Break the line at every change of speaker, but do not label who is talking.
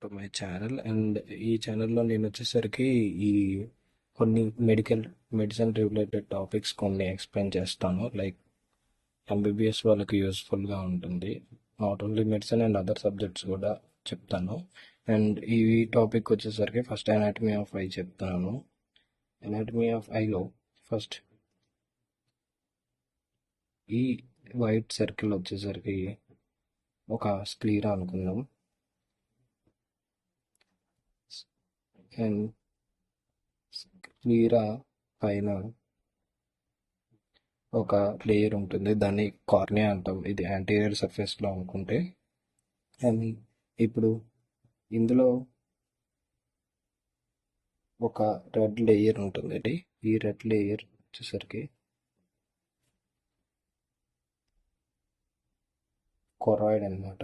To my channel. And ఈ ఛానల్లో నేను వచ్చేసరికి ఈ కొన్ని మెడిసిన్ రిలేటెడ్ టాపిక్స్ కొన్ని ఎక్స్ప్లెయిన్ చేస్తాను. లైక్ ఎంబీబీఎస్ వాళ్ళకి యూస్ఫుల్గా ఉంటుంది. Not only medicine and other subjects కూడా చెప్తాను. అండ్ ఈ టాపిక్ వచ్చేసరికి ఫస్ట్ అనాటమీ ఆఫ్ ఐ చెప్తాను. అనాటమీ ఆఫ్ ఐలో ఫస్ట్ ఈ వైట్ సర్కిల్ వచ్చేసరికి ఒక స్క్లీరా అనుకుందాం. అండ్ స్క్లీరా పైన ఒక లేయర్ ఉంటుంది, దాన్ని కార్నియా అంటాం. ఇది యాంటీరియర్ సర్ఫేస్లో అనుకుంటే. అండ్ ఇప్పుడు ఇందులో ఒక రెడ్ లేయర్ ఉంటుంది. ఈ రెడ్ లేయర్ వచ్చేసరికి కొరాయిడ్ అన్నమాట.